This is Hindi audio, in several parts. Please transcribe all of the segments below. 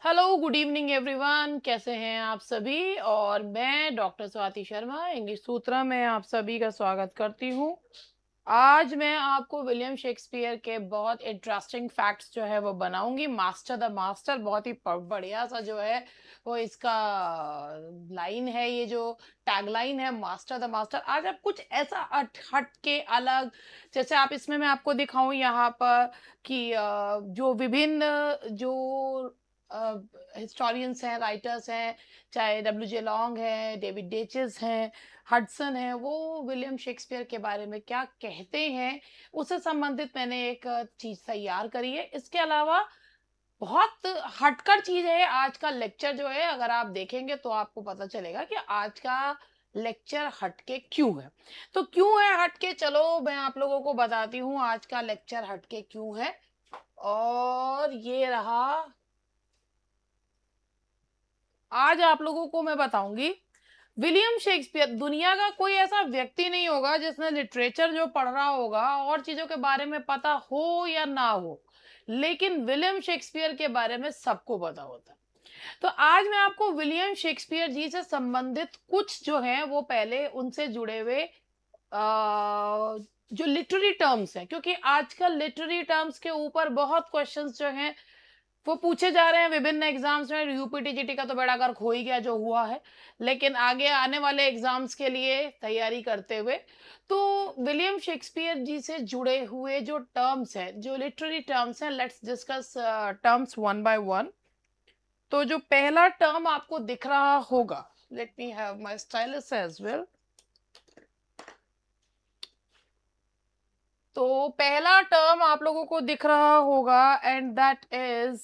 हेलो गुड इवनिंग एवरीवन, कैसे हैं आप सभी। और मैं डॉक्टर स्वाति शर्मा इंग्लिश सूत्रा में आप सभी का स्वागत करती हूँ। आज मैं आपको विलियम शेक्सपियर के बहुत इंटरेस्टिंग फैक्ट्स जो है वो बनाऊंगी। मास्टर द मास्टर, बहुत ही बढ़िया सा जो है वो इसका लाइन है, ये जो टैगलाइन है मास्टर द मास्टर। आज आप कुछ ऐसा हट के अलग, जैसे आप इसमें मैं आपको दिखाऊं यहाँ पर कि जो विभिन्न जो हिस्टोरियंस हैं, राइटर्स हैं, चाहे डब्ल्यू जे लॉन्ग है, डेविड डेचेस हैं, हडसन है, वो विलियम शेक्सपियर के बारे में क्या कहते हैं उससे संबंधित मैंने एक चीज तैयार करी है। इसके अलावा बहुत हटकर चीज है आज का लेक्चर जो है, अगर आप देखेंगे तो आपको पता चलेगा कि आज का लेक्चर हटके क्यों है। तो क्यों है हटके, चलो मैं आप लोगों को बताती हूँ आज का लेक्चर हटके क्यों है। और ये रहा, आज आप लोगों को मैं बताऊंगी विलियम शेक्सपियर। दुनिया का कोई ऐसा व्यक्ति नहीं होगा जिसने लिटरेचर जो पढ़ रहा होगा और चीजों के बारे में पता हो या ना हो, लेकिन विलियम शेक्सपियर के बारे में सबको पता होता है। तो आज मैं आपको विलियम शेक्सपियर जी से संबंधित कुछ जो है वो पहले उनसे जुड़े हुए जो लिटरेरी टर्म्स हैं, क्योंकि आजकल लिटरेरी टर्म्स के ऊपर बहुत क्वेश्चंस जो हैं वो पूछे जा रहे हैं विभिन्न एग्जाम्स में। यूपीटीजीटी का तो बेड़ा गर्क हो ही गया जो हुआ है, लेकिन आगे आने वाले एग्जाम्स के लिए तैयारी करते हुए तो विलियम शेक्सपियर जी से जुड़े हुए जो टर्म्स हैं, जो लिटरेरी टर्म्स हैं, let's discuss terms one by one. तो जो पहला टर्म आपको दिख रहा होगा, let me have my stylus as well. तो पहला टर्म आप लोगों को दिख रहा होगा and that is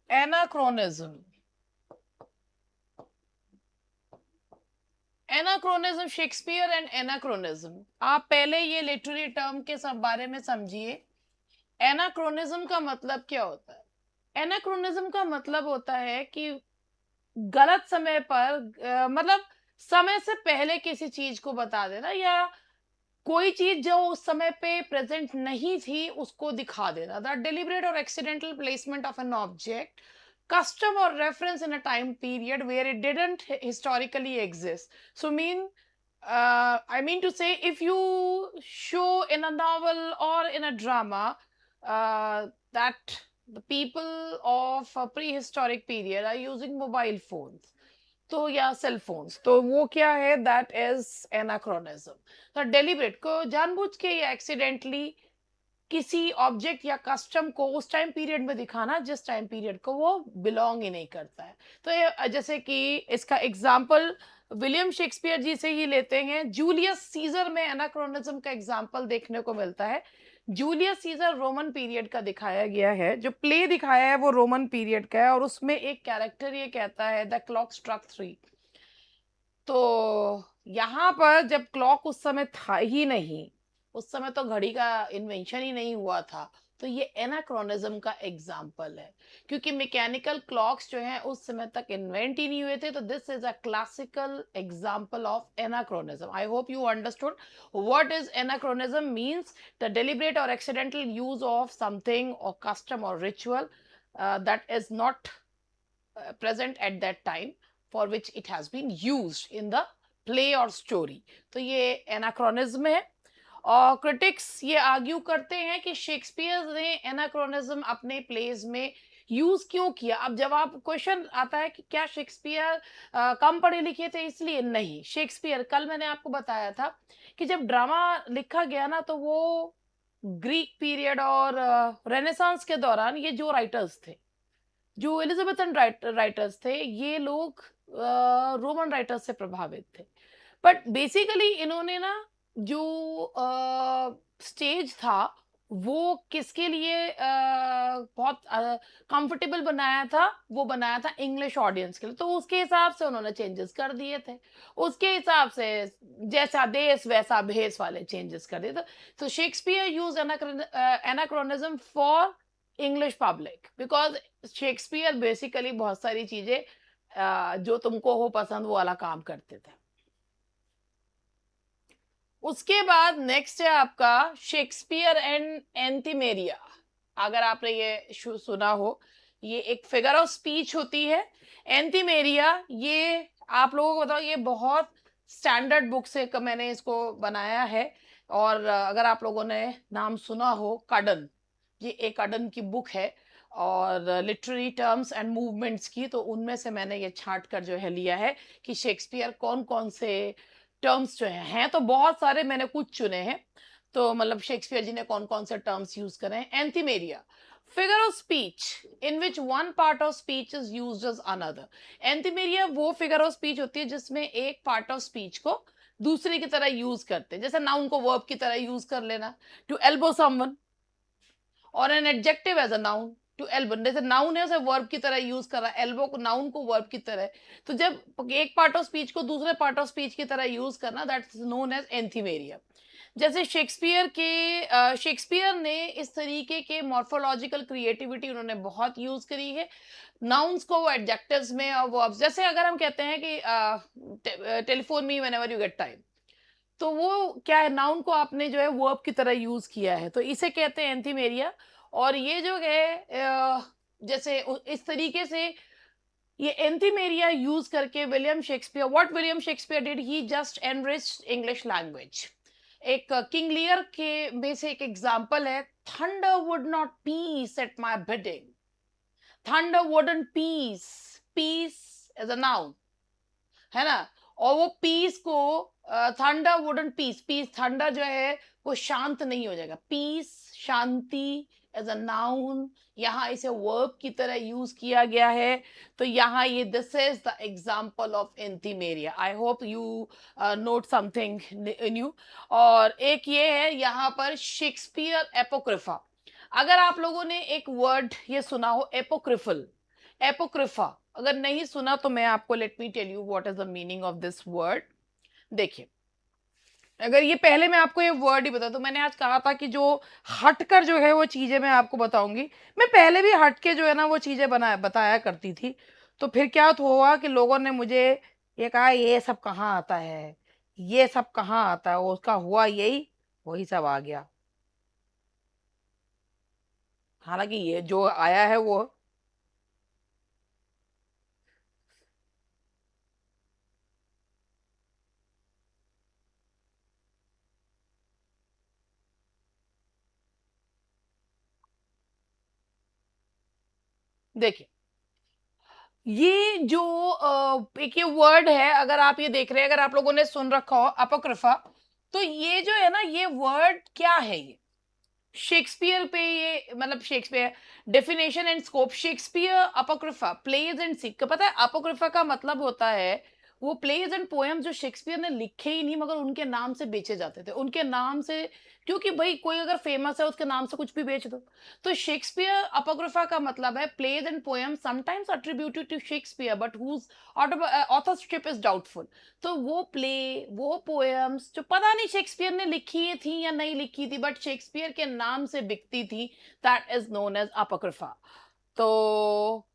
anachronism. Anachronism, Shakespeare and anachronism. आप पहले ये लिटरेरी टर्म के सब बारे में समझिए। एनाक्रोनिज्म का मतलब क्या होता है? एनाक्रोनिज्म का मतलब होता है कि गलत समय पर मतलब समय से पहले किसी चीज को बता देना, या कोई चीज जो उस समय पे प्रेजेंट नहीं थी उसको दिखा देना। द डिलिबरेट और accidental placement of an object, custom or reference in a time period where it didn't historically exist. So I mean to say, if you show in a novel or in a drama that the people of a prehistoric period are using mobile phones, तो या सेल फोन्स, तो वो क्या है, दैट इज एनाक्रोनिज्म। तो डेलिब्रेट को जानबूझ के या एक्सीडेंटली किसी ऑब्जेक्ट या कस्टम को उस टाइम पीरियड में दिखाना जिस टाइम पीरियड को वो बिलोंग ही नहीं करता है। तो ये जैसे कि इसका एग्जाम्पल विलियम शेक्सपियर जी से ही लेते हैं। जूलियस सीजर में एनाक्रोनिज्म का एग्जाम्पल देखने को मिलता है। जूलियस सीजर रोमन पीरियड का दिखाया गया है, जो प्ले दिखाया है वो रोमन पीरियड का है, और उसमें एक कैरेक्टर ये कहता है द क्लॉक स्ट्रक 3। तो यहाँ पर जब क्लॉक उस समय था ही नहीं, उस समय तो घड़ी का इन्वेंशन ही नहीं हुआ था, तो ये एनाक्रोनिज्म का एग्जाम्पल है। क्योंकि मैकेनिकल क्लॉक्स जो हैं उस समय तक इन्वेंट ही नहीं हुए थे। तो this is a classical example of anachronism. I hope you understood what is anachronism means. The deliberate और एक्सीडेंटल यूज ऑफ समथिंग और कस्टम और ritual that is not present at that time for which it has been used in the play or story। तो ये एनाक्रोनिज्म है। और क्रिटिक्स ये आर्ग्यू करते हैं कि शेक्सपियर ने एनाक्रोनिज्म अपने प्लेज में यूज क्यों किया। अब जवाब क्वेश्चन आता है कि क्या शेक्सपियर कम पढ़े लिखे थे? इसलिए नहीं। शेक्सपियर, कल मैंने आपको बताया था कि जब ड्रामा लिखा गया ना, तो वो ग्रीक पीरियड और रेनेसांस के दौरान ये जो राइटर्स थे, जो एलिजाबेथन राइटर्स थे, ये लोग रोमन राइटर्स से प्रभावित थे। बट बेसिकली इन्होंने ना जो स्टेज था वो किसके लिए बहुत कंफर्टेबल बनाया था, वो बनाया था इंग्लिश ऑडियंस के लिए। तो उसके हिसाब से उन्होंने चेंजेस कर दिए थे, उसके हिसाब से जैसा देश वैसा भेष वाले चेंजेस कर दिए थे। तो Shakespeare use anachronism for English public, because Shakespeare basically बहुत सारी चीजें जो तुमको हो पसंद वो वाला काम करते थे। उसके बाद नेक्स्ट है आपका शेक्सपियर एंड एंटीमेरिया। अगर आपने ये सुना हो ये एक फिगर ऑफ स्पीच होती है। एंथीमेरिया, ये आप लोगों को बताओ, ये बहुत स्टैंडर्ड बुक से मैंने इसको बनाया है। और अगर आप लोगों ने नाम सुना हो कार्डन, ये एक कार्डन की बुक है और लिटरेरी टर्म्स एंड मूवमेंट्स की, तो उनमें से मैंने ये छांट कर जो है लिया है कि शेक्सपियर कौन कौन से टर्म्स जो हैं तो बहुत सारे, मैंने कुछ चुने हैं। तो मतलब शेक्सपियर जी ने कौन कौन से टर्म्स यूज करे हैं। Anthimeria, figure of speech in which one part of speech is used as another. Anthimeria वो फिगर ऑफ स्पीच होती है जिसमें एक पार्ट ऑफ स्पीच को दूसरे की तरह यूज करते हैं, जैसे नाउन को वर्ब की तरह यूज कर लेना, टू एल्बो समवन, और an adjective as a noun to elbow, जैसे नाउन है उसे वर्ब की तरह यूज कर रहा है, एल्बो को नाउन को वर्ब की तरह। तो जब एक पार्ट ऑफ स्पीच को दूसरे पार्ट ऑफ स्पीच की तरह यूज करना, दैट्स नोन एज एंथीमेरिया। जैसे शेक्सपियर ने इस तरीके के मॉर्फोलॉजिकल क्रिएटिविटी उन्होंने बहुत यूज करी है, नाउन्स को वो एडजेक्टिव्स में और वर्ब्स, जैसे अगर हम कहते हैं कि telephone me whenever you get time, तो वो क्या है, नाउन को आपने जो है वर्ब की तरह यूज किया है, तो इसे कहते हैं एंथीमेरिया। और ये जो है जैसे इस तरीके से ये एंथीमेरिया यूज करके William Shakespeare, what William Shakespeare did, he just enriched English language. एक किंग लियर के में से एक एग्जांपल है, thunder would not peace at my bidding, thunder wouldn't peace, peace as a noun, है ना। और वो पीस को, thunder wouldn't peace, peace thunder जो है वो शांत नहीं हो जाएगा, पीस शांति एज अ नाउन, यहाँ इसे वर्ब की तरह यूज किया गया है। तो यहाँ ये this is the example of anthimeria. I hope you note something new. और एक ये है यहाँ पर शेक्सपियर एपोक्रिफा। अगर आप लोगों ने एक वर्ड ये सुना हो एपोक्रिफल, एपोक्रिफा, अगर नहीं सुना तो मैं आपको, let me tell you what is the meaning of this word. देखिए, अगर ये पहले मैं आपको ये वर्ड ही बता दूं, मैंने आज कहा था कि जो हटकर जो है वो चीजें मैं आपको बताऊंगी। मैं पहले भी हट के जो है ना वो चीजें बताया करती थी। तो फिर क्या तो हुआ कि लोगों ने मुझे ये कहा, ये सब कहाँ आता है, ये सब कहाँ आता है, उसका हुआ यही, वही सब आ गया। हालांकि ये जो आया है वो, देखिए, ये जो एक ये वर्ड है, अगर आप ये देख रहे हैं, अगर आप लोगों ने सुन रखा हो अपोक्रिफा, तो ये जो है ना ये वर्ड क्या है, ये शेक्सपियर पे, ये मतलब Shakespeare definition and scope, Shakespeare apocrypha plays and seek, पता है अपोक्रिफा का मतलब होता है वो प्लेज एंड पोएम जो शेक्सपियर ने लिखे ही नहीं मगर उनके नाम से बेचे जाते थे, उनके नाम से, क्योंकि भाई कोई अगर फेमस है उसके नाम से कुछ भी बेच दो। तो शेक्सपियर अपोक्रिफा का मतलब है plays and poem sometimes attributed to Shakespeare but whose authorship is doubtful. तो वो प्ले, वो पोएम्स जो पता नहीं शेक्सपियर ने लिखी थी या नहीं लिखी थी बट शेक्सपियर के नाम से बिकती थी, that is known as Apocrypha. तो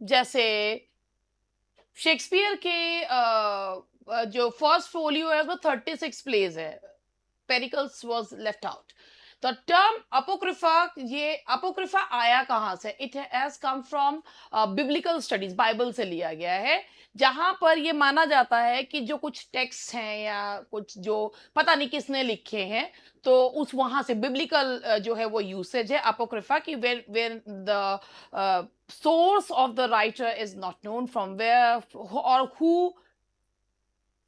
जैसे शेक्सपियर के जो फर्स्ट फोलियो है वो 36 प्लेज है, Pericles was left out. The term apocrypha, ये अपोक्रिफा आया कहां से, it has come from biblical studies, Bible से लिया गया है, जहां पर ये माना जाता है कि जो कुछ टेक्स्ट हैं या कुछ जो पता नहीं किसने लिखे हैं, तो उस वहां से बिब्लिकल जो है वो यूसेज है अपोक्रिफा की, where where the source of the writer is not known, from where or who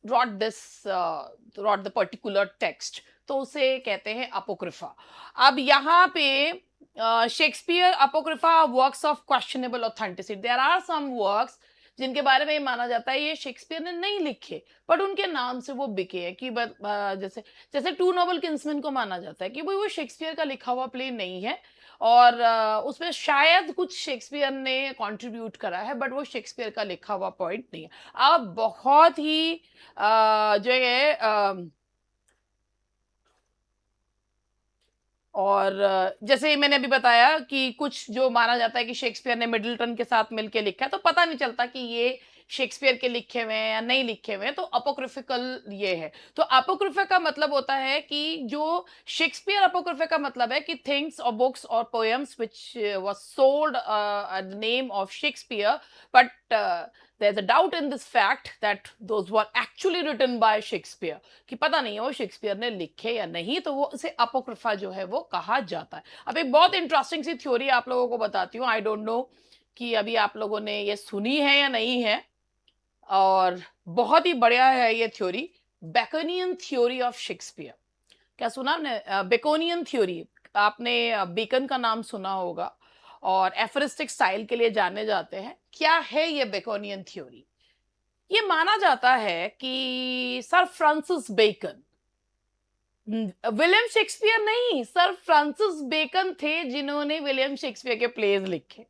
wrote this wrote the particular text, तो उसे कहते हैं अपोक्रिफा। अब यहाँ पे Shakespeare apocrypha works of questionable authenticity, there are some works जिनके बारे में ये माना जाता है ये शेक्सपियर ने नहीं लिखे बट उनके नाम से वो बिके हैं, कि जैसे जैसे टू नोबल किंग्समैन को माना जाता है कि भाई वो शेक्सपियर का लिखा हुआ प्ले नहीं है, और उसमें शायद कुछ शेक्सपियर ने कंट्रीब्यूट करा है बट वो शेक्सपियर का लिखा हुआ पॉइंट नहीं है। अब बहुत ही जो है और जैसे मैंने अभी बताया कि कुछ जो माना जाता है कि शेक्सपियर ने मिडल्टन के साथ मिलके लिखा है, तो पता नहीं चलता कि ये शेक्सपियर के लिखे हुए हैं या नहीं लिखे हुए हैं, तो अपोक्रिफिकल ये है। तो अपोक्रिफा का मतलब होता है कि जो शेक्सपियर, अपोक्रिफा का मतलब है कि थिंग्स और बुक्स और poems which was sold the name of Shakespeare, but there's a doubt in this fact that those were actually written by Shakespeare, कि पता नहीं है वो शेक्सपियर ने लिखे या नहीं, तो वो उसे अपोक्रिफा जो है वो कहा जाता है। अब एक बहुत इंटरेस्टिंग सी थ्योरी आप लोगों को बताती हूँ, आई डोंट नो कि अभी आप लोगों ने ये सुनी है या नहीं है, और बहुत ही बढ़िया है ये थ्योरी, बेकोनियन थ्योरी ऑफ शेक्सपियर। क्या सुना आपने? बेकोनियन थ्योरी, आपने बेकन का नाम सुना होगा और एफरिस्टिक स्टाइल के लिए जाने जाते हैं। क्या है ये बेकोनियन थ्योरी? ये माना जाता है कि Sir Francis Bacon, William Shakespeare नहीं, सर फ्रांसिस बेकन थे जिन्होंने विलियम शेक्सपियर के प्लेज लिखे।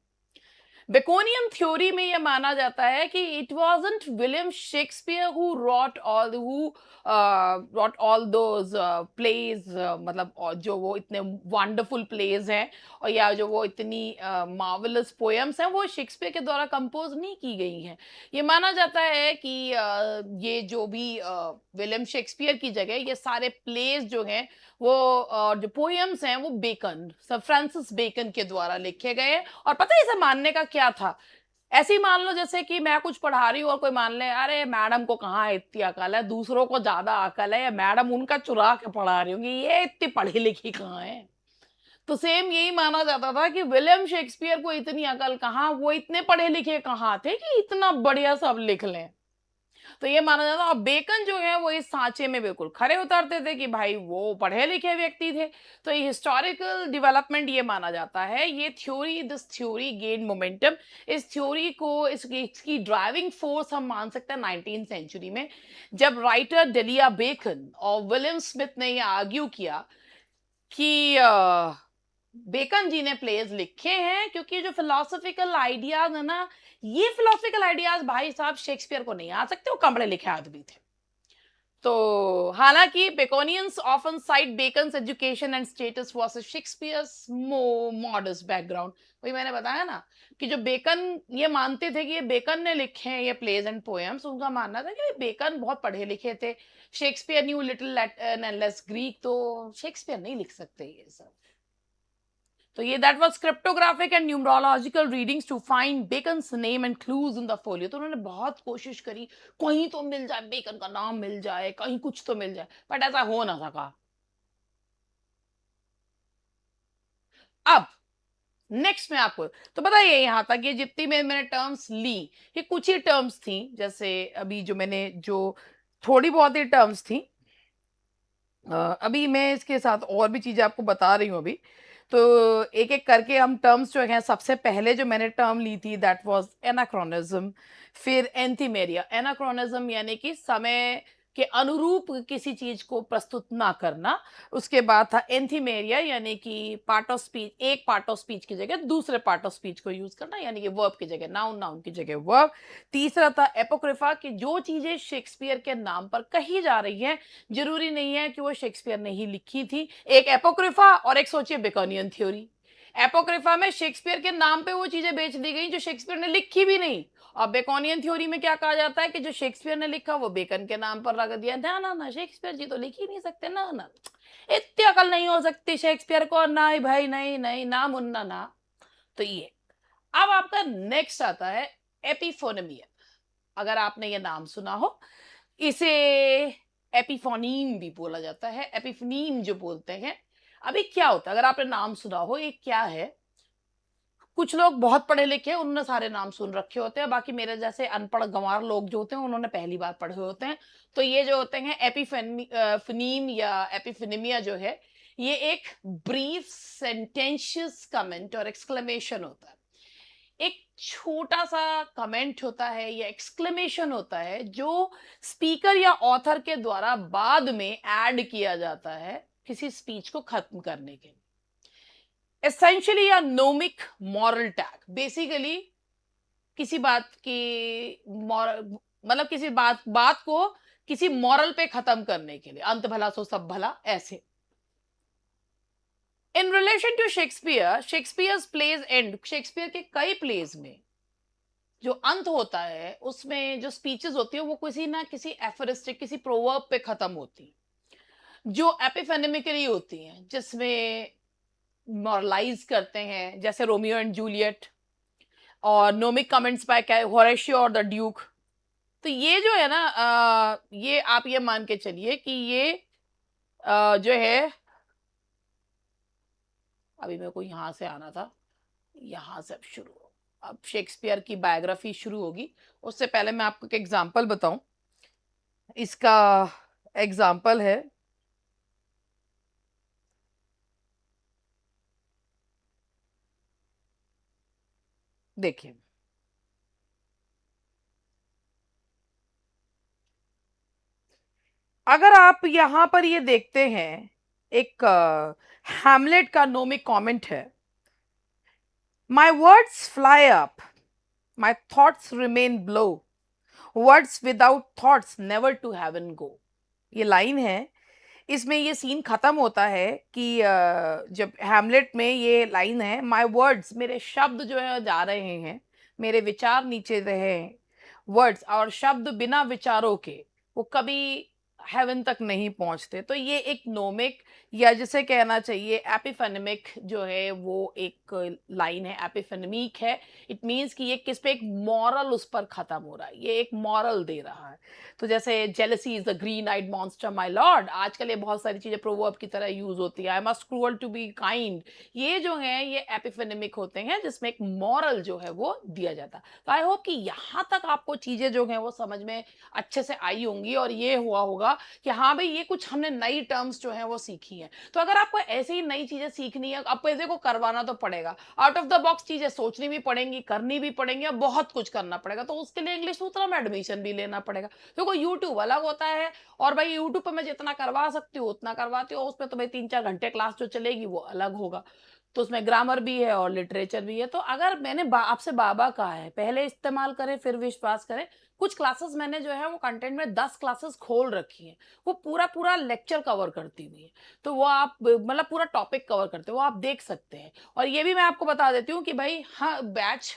बेकोनियन थ्योरी में यह माना जाता है कि it wasn't William Shakespeare who wrote all those plays, मतलब जो वो इतने वंडरफुल प्लेज हैं, और या जो वो इतनी मार्वलस पोएम्स हैं, वो शेक्सपियर के द्वारा कंपोज नहीं की गई हैं। ये माना जाता है कि ये जो भी विलियम शेक्सपियर की जगह ये सारे प्लेज जो हैं वो जो पोएम्स हैं वो बेकन, सर फ्रांसिस बेकन के द्वारा लिखे गए। और पता है इसे मानने का क्या था? ऐसे ही मान लो जैसे कि मैं कुछ पढ़ा रही हूँ और कोई मान ले, अरे मैडम को कहाँ इतनी अकल है, दूसरों को ज्यादा अकल है, या मैडम उनका चुरा के पढ़ा रही होंगी, ये इतनी पढ़ी लिखी कहाँ है। तो सेम यही माना जाता था कि विलियम शेक्सपियर को इतनी अकल कहाँ, वो इतने पढ़े लिखे कहाँ थे कि इतना बढ़िया सब लिख लें। तो ये माना जाता, और बेकन जो है वो इस सांचे में बिल्कुल खरे उतरते थे कि भाई वो पढ़े लिखे व्यक्ति थे। तो ये हिस्टोरिकल डेवलपमेंट ये माना जाता है, ये theory, this theory gain momentum. इस थ्योरी को, इसकी ड्राइविंग फोर्स हम मान सकते हैं 19th सेंचुरी में, जब राइटर डेलिया बेकन और विलियम स्मिथ ने ये आर्ग्यू किया कि बेकन जी ने प्लेज लिखे हैं, क्योंकि जो फिलोसॉफिकल आइडियाज है ना, ये फिलोसॉफिकल आइडियाज भाई साहब शेक्सपियर को नहीं आ सकते, वो कम पढ़े लिखे आदमी थे। तो हालांकि Baconians often cite Bacon's education and status versus Shakespeare's modest background. वही मैंने बताया ना कि जो बेकन ये मानते थे कि ये बेकन ने लिखे हैं ये प्लेज एंड पोएम्स, उनका मानना था कि बेकन बहुत पढ़े लिखे थे, Shakespeare knew little Latin and less Greek, तो शेक्सपियर नहीं लिख सकते ये सब। तो ये that was cryptographic and numerological readings to find Bacon's name and clues in the folio. तो उन्होंने बहुत कोशिश करी, कहीं तो मिल जाए, बेकन का नाम मिल जाए, कहीं कुछ तो मिल जाए, बट ऐसा हो ना सका। अब नेक्स्ट में आपको तो बताइए, यहाँ तक ये जितनी मैंने टर्म्स ली, ये कुछ ही टर्म्स थी, जैसे अभी जो मैंने जो थोड़ी बहुत ही टर्म्स थी, अभी मैं इसके साथ और भी चीजें आपको बता रही हूँ अभी। तो एक एक करके हम टर्म्स जो हैं, सबसे पहले जो मैंने टर्म ली थी दैट वाज एनाक्रोनिज्म, फिर एंथीमेरिया। एनाक्रोनिज्म यानी कि समय के अनुरूप किसी चीज को प्रस्तुत ना करना। उसके बाद था एंथीमेरिया, यानी कि पार्ट ऑफ स्पीच, एक पार्ट ऑफ स्पीच की जगह दूसरे पार्ट ऑफ स्पीच को यूज करना, यानी कि वर्ब की जगह नाउन, नाउन की जगह वर्ब। तीसरा था एपोक्रिफा, कि जो चीजें शेक्सपियर के नाम पर कही जा रही हैं, जरूरी नहीं है कि वो शेक्सपियर ने ही लिखी थी। एक एपोक्रिफा और एक सोचिए बेकोनियन थ्योरी। एपोक्रिफा में शेक्सपियर के नाम पे वो चीजें बेच दी गई जो शेक्सपियर ने लिखी भी नहीं, और बेकोनियन थ्योरी में क्या कहा जाता है कि जो शेक्सपियर ने लिखा वो बेकन के नाम पर रख दिया। ना ना ना, शेक्सपियर जी तो लिख ही नहीं सकते, ना ना, इतनी अकल नहीं हो सकती शेक्सपियर को, ना ही भाई, नहीं नहीं, ना मुन्ना ना। तो ये अब आपका नेक्स्ट आता है एपिफोनिमिया। अगर आपने ये नाम सुना हो, इसे एपिफोनीम भी बोला जाता है, एपिफनीम जो बोलते हैं। अभी क्या होता है, अगर आपने नाम सुना हो, ये क्या है? कुछ लोग बहुत पढ़े लिखे हैं, उन्होंने सारे नाम सुन रखे होते हैं, बाकी मेरे जैसे अनपढ़ गंवार लोग जो होते हैं उन्होंने पहली बार पढ़े होते हैं। तो ये जो होते हैं एपिफनीम या एपिफनिमिया जो है, ये एक ब्रीफ सेंटेंशियस कमेंट और एक्सक्लेमेशन होता है। एक छोटा सा कमेंट होता है या एक्सक्लेमेशन होता है जो स्पीकर या ऑथर के द्वारा बाद में ऐड किया जाता है किसी स्पीच को खत्म करने के लिए। एसेंशियली या नोमिक मॉरल टैग, बेसिकली किसी बात की मतलब किसी बात को किसी मॉरल पे खत्म करने के लिए, अंत भला सो सब भला, ऐसे। In relation to Shakespeare, Shakespeare's plays and, Shakespeare के कई प्लेज में जो अंत होता है उसमें जो स्पीचेस होती है वो किसी ना किसी एफरिस्टिक, किसी प्रोवर्ब पे खत्म होती, जो एपिफेनेमिकली होती हैं, जिसमें मॉरलाइज करते हैं, जैसे रोमियो एंड जूलियट, और नोमिक कमेंट्स बाय होरेशियो और द ड्यूक। तो ये जो है ना, ये आप ये मान के चलिए कि ये जो है, अभी मेरे को यहाँ से आना था, यहाँ से अब शुरू हो, अब शेक्सपियर की बायोग्राफी शुरू होगी। उससे पहले मैं आपको एक एग्जांपल बताऊं। इसका एग्जांपल है, देखिए, अगर आप यहाँ पर ये देखते हैं, एक हैमलेट का नोमिक कमेंट है, my words fly up, my thoughts remain below, words without thoughts never to heaven go. ये लाइन है, इसमें ये सीन खत्म होता है कि जब हैमलेट में ये लाइन है, माय वर्ड्स, मेरे शब्द जो है जा रहे हैं, मेरे विचार नीचे रहे हैं, वर्ड्स और शब्द बिना विचारों के वो कभी हेवन तक नहीं पहुंचते। तो ये एक नोमिक, या जिसे कहना चाहिए एपिफेनेमिक जो है, वो एक लाइन है, एपिफेनेमिक है। इट मीन्स कि ये किस पे एक मॉरल उस पर खत्म हो रहा है, ये एक मॉरल दे रहा है। तो जैसे jealousy is the green eyed monster my lord, आजकल ये बहुत सारी चीजें प्रोवर्ब की तरह यूज होती है, I must cruel to be kind. ये जो है ये एपिफेनेमिक होते हैं, जिसमें एक मॉरल जो है वो दिया जाता है। तो आई होप कि यहाँ तक आपको चीजें जो है वो समझ में अच्छे से आई होंगी, और ये हुआ होगा कि हाँ भाई, ये कुछ हमने नई टर्म्स जो है वो सीखी है। तो अगर आपको ऐसे ही नई चीजें सीखनी है, आपको ऐसे को करवाना तो पड़ेगा, आउट ऑफ द बॉक्स चीजें सोचनी भी पड़ेंगी, करनी भी पड़ेंगी, और बहुत कुछ करना पड़ेगा। तो उसके लिए इंग्लिश सूत्र में एडमिशन भी लेना पड़ेगा। देखो यूट्यूब अलग होता है, और भाई यूट्यूब पर मैं जितना करवा सकती हूँ उतना करवाती हूँ, उसमें तो भाई 3-4 घंटे क्लास जो चलेगी वो अलग होगा। तो उसमें ग्रामर भी है और लिटरेचर भी है। तो अगर मैंने आपसे बाबा कहा है, पहले इस्तेमाल करें फिर विश्वास करें। कुछ क्लासेस मैंने जो है वो कंटेंट में 10 क्लासेस खोल रखी हैं, वो पूरा पूरा लेक्चर कवर करती हुई है। तो वो आप मतलब पूरा टॉपिक कवर करते हो, वो आप देख सकते हैं। और ये भी मैं आपको बता देती हूँ कि भाई हाँ, बैच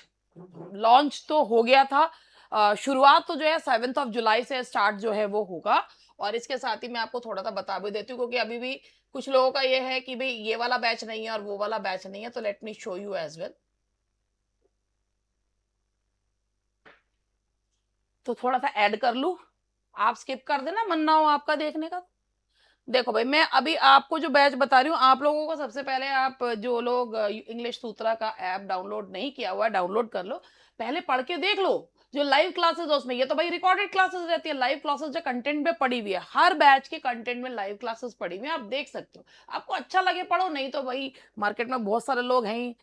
लॉन्च तो हो गया था, शुरुआत तो जो है 7 जुलाई से स्टार्ट जो है वो होगा। और इसके साथ ही मैं आपको थोड़ा सा बता भी देती हूँ, क्योंकि अभी भी कुछ लोगों का ये है कि भाई ये वाला बैच नहीं है और वो वाला बैच नहीं है। तो let me show you as well. तो थोड़ा सा ऐड कर लूं, आप स्किप कर देना, मन ना हो आपका देखने का। देखो भाई, मैं अभी आपको जो बैच बता रही हूँ, आप लोगों को सबसे पहले, आप जो लोग इंग्लिश सूत्रा का ऐप डाउनलोड नहीं किया हुआ है, डाउनलोड कर लो, पहले पढ़ के देख लो। जो लाइव क्लासेस है उसमें, ये तो भाई रिकॉर्डेड क्लासेस रहती है, लाइव क्लासेस जो कंटेंट में पड़ी हुई है, हर बैच के कंटेंट में लाइव क्लासेस पड़ी हुई है, आप देख सकते हो। आपको अच्छा लगे पढ़ो, नहीं तो भाई मार्केट में बहुत सारे लोग हैं।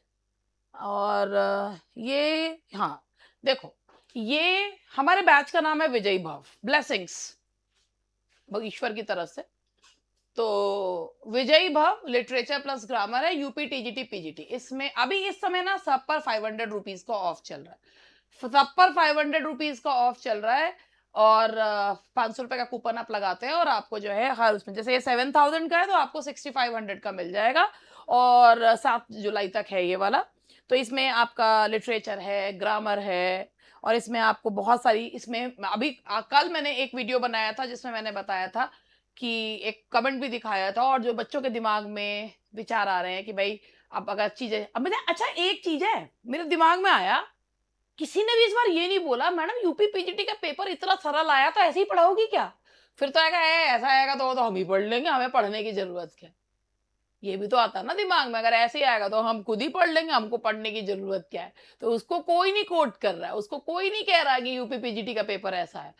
और ये, हाँ, देखो, ये हमारे बैच का नाम है विजयी भाव, ब्लेसिंग्स ईश्वर की तरफ से। तो विजयी भव लिटरेचर प्लस ग्रामर है, यूपी टीजीटी पीजीटी। इसमें अभी इस समय ना सब पर 500 रुपीज का ऑफ चल रहा है, सब पर 500 रुपीज का ऑफ चल रहा है। और 500 रुपए का कूपन आप लगाते हैं, और आपको जो है हर उसमें, जैसे ये 7000 का है तो आपको 6500 का मिल जाएगा। और 7 जुलाई तक है ये वाला। तो इसमें आपका लिटरेचर है, ग्रामर है, और इसमें आपको बहुत सारी, इसमें अभी कल मैंने एक वीडियो बनाया था जिसमें मैंने बताया था कि एक कमेंट भी दिखाया था, और जो बच्चों के दिमाग में विचार आ रहे हैं कि भाई अब अगर चीजें, अब मुझे अच्छा एक चीज है मेरे दिमाग में आया, किसी ने भी इस बार ये नहीं बोला मैडम यूपी पीजीटी का पेपर इतना सरल आया तो ऐसे ही पढ़ाओगी क्या? फिर तो आएगा ऐसा आएगा तो हम ही पढ़ लेंगे, हमें पढ़ने की जरूरत क्या है? ये भी तो आता है ना दिमाग में, अगर ऐसे ही आएगा तो हम खुद ही पढ़ लेंगे, हमको पढ़ने की जरूरत क्या है? तो उसको कोई नहीं कोट कर रहा है, उसको कोई नहीं कह रहा है कि यूपी पीजीटी का पेपर ऐसा है।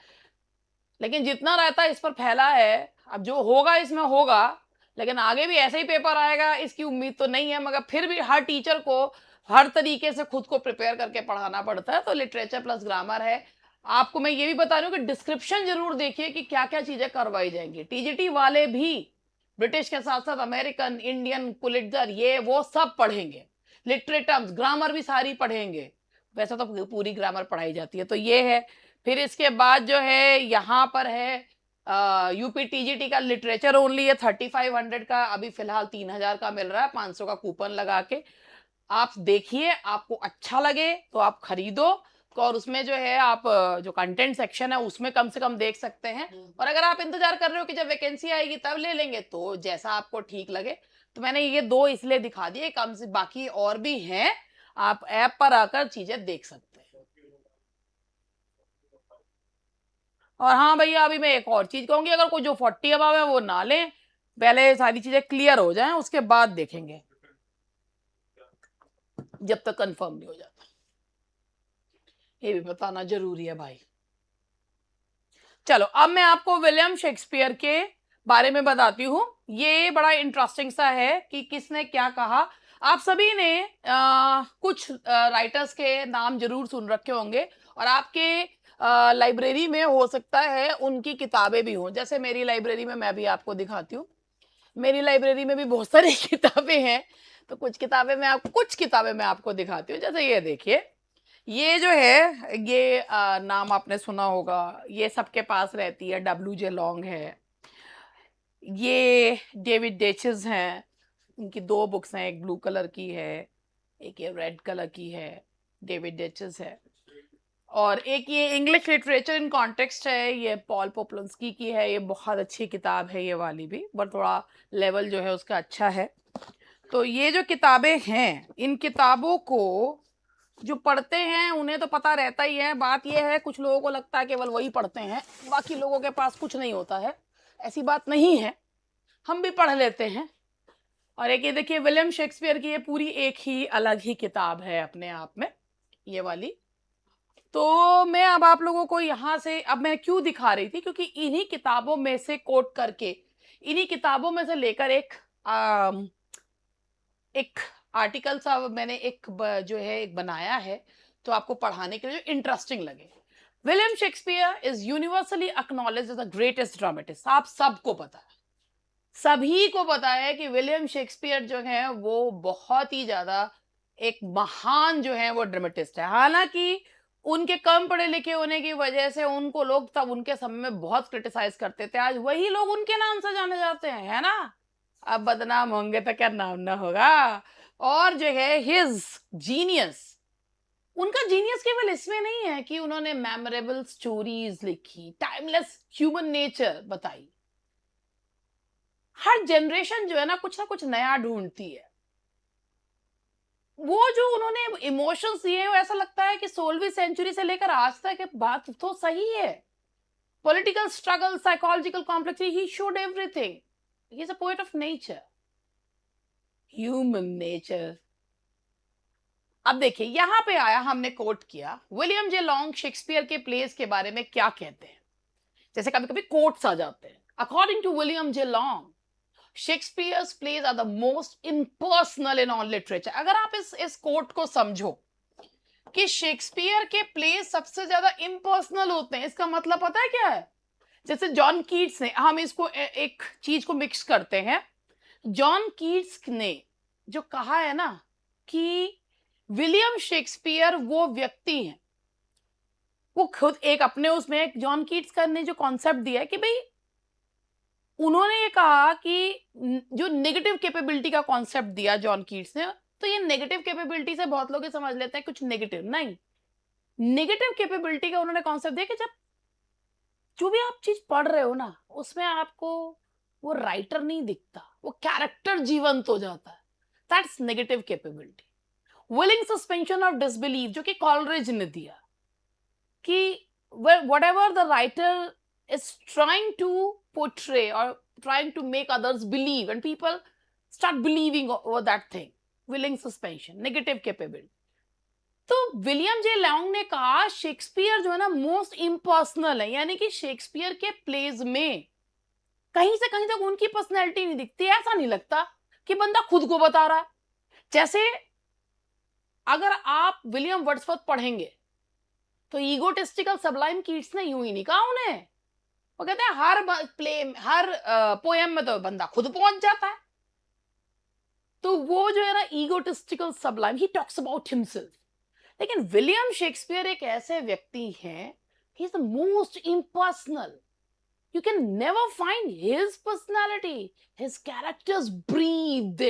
लेकिन जितना रहता है इस पर फैला है, अब जो होगा इसमें होगा, लेकिन आगे भी ऐसे ही पेपर आएगा इसकी उम्मीद तो नहीं है। मगर फिर भी हर टीचर को हर तरीके से खुद को प्रिपेयर करके पढ़ाना पड़ता है। तो लिटरेचर प्लस ग्रामर है। आपको मैं ये भी बता रही हूँ कि डिस्क्रिप्शन जरूर देखिए कि क्या क्या चीजें करवाई जाएंगी। टीजीटी वाले भी ब्रिटिश के साथ साथ अमेरिकन, इंडियन, पुलिट्जर, ये वो सब पढ़ेंगे। लिटरेटर्स, ग्रामर भी सारी पढ़ेंगे। वैसे तो पूरी ग्रामर पढ़ाई जाती है। तो ये है। फिर इसके बाद जो है यहाँ पर है यूपी टीजीटी का लिटरेचर ओनली है 3500 का, अभी फिलहाल 3000 का मिल रहा है, 500 का कूपन लगा के। आप देखिए, आपको अच्छा लगे तो आप खरीदो। और उसमें जो है आप जो कंटेंट सेक्शन है उसमें कम से कम देख सकते हैं। और अगर आप इंतजार कर रहे हो कि जब वैकेंसी आएगी तब ले लेंगे, तो जैसा आपको ठीक लगे। तो मैंने ये 2 इसलिए दिखा दिए, कम से बाकी और भी हैं, आप ऐप पर आकर चीजें देख सकते हैं। और हाँ भैया, अभी मैं एक और चीज कहूंगी, अगर कोई जो 40 अबव है वो ना लें, पहले सारी चीजें क्लियर हो जाएं, उसके बाद देखेंगे, जब तक कंफर्म नहीं हो जाता। ये भी बताना जरूरी है भाई। चलो अब मैं आपको विलियम शेक्सपियर के बारे में बताती हूँ। ये बड़ा इंटरेस्टिंग सा है कि किसने क्या कहा। आप सभी ने कुछ राइटर्स के नाम जरूर सुन रखे होंगे, और आपके लाइब्रेरी में हो सकता है उनकी किताबें भी हों। जैसे मेरी लाइब्रेरी में, मैं भी आपको दिखाती हूँ, मेरी लाइब्रेरी में भी बहुत सारी किताबें हैं। तो कुछ किताबें मैं आपको दिखाती हूँ। जैसे ये देखिए, ये जो है, ये नाम आपने सुना होगा, ये सबके पास रहती है, डब्ल्यू जे लॉन्ग है। ये डेविड डेचिस हैं, इनकी 2 बुक्स हैं, एक ब्लू कलर की है, एक ये रेड कलर की है, डेविड डेचिस है। और एक ये इंग्लिश लिटरेचर इन कॉन्टेक्स्ट है, ये पॉल पोप्लंस्की की है। ये बहुत अच्छी किताब है ये वाली भी, पर थोड़ा लेवल जो है उसका अच्छा है। तो ये जो किताबें हैं, इन किताबों को जो पढ़ते हैं उन्हें तो पता रहता ही है। बात यह है, कुछ लोगों को लगता है केवल वही पढ़ते हैं, बाकी लोगों के पास कुछ नहीं होता है। ऐसी बात नहीं है, हम भी पढ़ लेते हैं। और एक ये देखिए, विलियम शेक्सपियर की ये पूरी एक ही अलग ही किताब है अपने आप में, ये वाली। तो मैं अब आप लोगों को यहाँ से, अब मैं क्यों दिखा रही थी, क्योंकि इन्हीं किताबों में से कोट करके, इन्हीं किताबों में से लेकर एक आर्टिकल सा मैंने जो है एक बनाया है, तो आपको पढ़ाने के लिए जो इंटरेस्टिंग लगे। William Shakespeare is universally acknowledged as the greatest dramatist. आप सबको पता है, सभी को पता है कि विलियम शेक्सपियर जो है वो बहुत ही ज्यादा एक महान जो है वो ड्रामेटिस्ट है। हालांकि उनके कम पढ़े लिखे होने की वजह से उनको लोग तब उनके समय में बहुत क्रिटिसाइज करते थे, आज वही लोग उनके नाम से जाने जाते हैं, है ना। अब बदनाम होंगे तो क्या नाम ना होगा। और जो है हिज जीनियस, उनका जीनियस केवल इसमें नहीं है कि उन्होंने मेमोरेबल स्टोरीज लिखी, टाइमलेस ह्यूमन नेचर बताई। हर जनरेशन जो है ना कुछ नया ढूंढती है। वो जो उन्होंने इमोशंस दिए हैं, वो ऐसा लगता है कि 16वीं सेंचुरी से लेकर आज तक ये बात तो सही है। Political struggle, psychological complexity, he showed everything. He is a poet of nature, human nature. अब देखिए, यहां पे आया, हमने कोट किया विलियम जे लॉन्ग शेक्सपियर के प्लेस के बारे में क्या कहते हैं। जैसे कभी कभी कोट्स आ जाते हैं। According to William J Long, Shakespeare's plays are the most impersonal in all literature. अगर आप इस कोट को समझो कि शेक्सपियर के प्लेज सबसे ज्यादा इम्पर्सनल होते हैं, इसका मतलब पता है क्या है। जैसे जॉन कीट्स ने, हम इसको एक चीज को मिक्स करते हैं। जॉन कीट्स ने जो कहा है ना कि विलियम शेक्सपियर वो व्यक्ति हैं, वो खुद एक अपने उसमें एक जॉन कीट्स का ने जो कॉन्सेप्ट दिया है कि भाई, उन्होंने ये कहा कि जो नेगेटिव कैपेबिलिटी का कॉन्सेप्ट दिया जॉन कीट्स ने, तो ये नेगेटिव कैपेबिलिटी से बहुत लोग ये समझ लेते हैं कुछ नेगेटिव नहीं। नेगेटिव कैपेबिलिटी का उन्होंने कॉन्सेप्ट दिया कि जब जो भी आप चीज पढ़ रहे हो ना, उसमें आपको वो राइटर नहीं दिखता, वो कैरेक्टर जीवंत हो जाता है। That's negative capability. Willing suspension of disbelief, जो कि कॉलरेज ने दिया कि whatever the writer is trying to portray or trying to make others believe, and people start believing over that thing, willing suspension, negative capability. तो विलियम जे लॉन्ग ने कहा शेक्सपियर जो है ना मोस्ट इम्पर्सनल है, यानी कि शेक्सपियर के प्लेज में कहीं से कहीं तक उनकी पर्सनैलिटी नहीं दिखती। ऐसा नहीं लगता कि बंदा खुद को बता रहा है। जैसे अगर आप विलियम वर्ड्सवर्थ पढ़ेंगे तो ईगोटिस्टिकल सबलाइम कीट्स ने यूं ही नहीं कहा उन्हें। वो कहते हैं हर पोएम में तो बंदा खुद पहुंच जाता है। तो वो जो है ना egotistical sublime, he talks about himself. लेकिन विलियम शेक्सपियर एक ऐसे व्यक्ति हैं, he is the most impersonal. You can never find his personality, his characters breathe.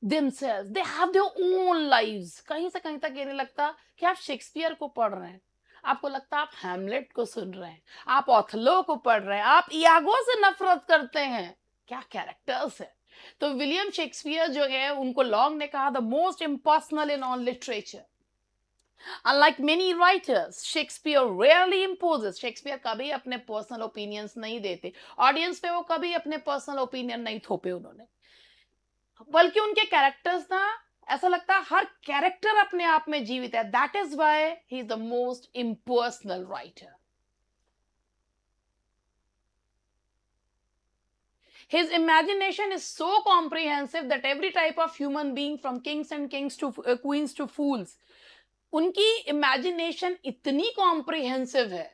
themselves, they have their own lives. कहीं से कहीं तक ये नहीं लगता कि आप शेक्सपियर को पढ़ रहे हैं, आपको लगता है आप हैमलेट को सुन रहे हैं, आप ओथलो को पढ़ रहे हैं, आप इयागो से नफरत करते हैं। क्या कैरेक्टर्स है। तो विलियम शेक्सपियर जो है, उनको लॉन्ग ने कहा the most impersonal in all literature. Unlike many writers, Shakespeare rarely imposes. Shakespeare कभी अपने पर्सनल ओपिनियंस नहीं देते, ऑडियंस पे वो कभी अपने पर्सनल ओपिनियन नहीं थोपे उन्होंने, बल्कि उनके कैरेक्टर्स ना, ऐसा लगता है हर कैरेक्टर अपने आप में जीवित है। That is why he is the most impersonal writer. His imagination is so comprehensive that every type of human being, from kings and kings to queens to fools, उनकी इमेजिनेशन इतनी कॉम्प्रिहेंसिव है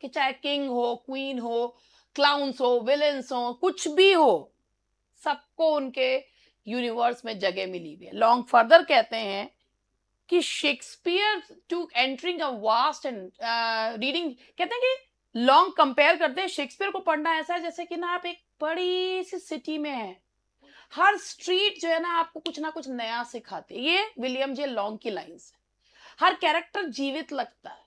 कि चाहे किंग हो, क्वीन हो, क्लाउन्स हो, विलेंस हो, कुछ भी हो, सबको उनके यूनिवर्स में जगह मिली हुई है। लॉन्ग फर्दर कहते हैं कि Shakespeare to entering a vast and reading, कहते हैं कि लॉन्ग कंपेयर करते हैं शेक्सपियर को पढ़ना ऐसा है जैसे कि ना आप एक बड़ी सी सिटी में है, हर स्ट्रीट जो है ना आपको ना कुछ नया सिखाते हैं। ये विलियम जे लॉन्ग की लाइंस है। हर कैरेक्टर जीवित लगता है,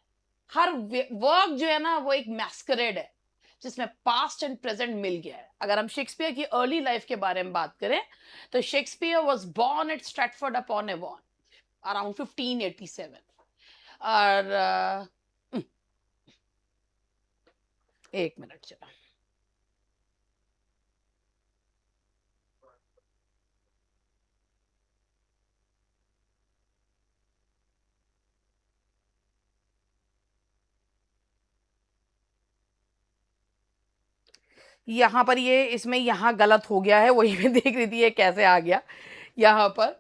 हर वर्क जो है ना वो एक मैस्करेड है जिसमें पास्ट एंड प्रेजेंट मिल गया है। अगर हम शेक्सपियर की अर्ली लाइफ के बारे में बात करें तो Shakespeare was born at Stratford upon Avon around 1587। और एक मिनट चला, यहाँ पर ये इसमें यहाँ गलत हो गया है, वही मैं देख रही थी ये कैसे आ गया यहाँ पर।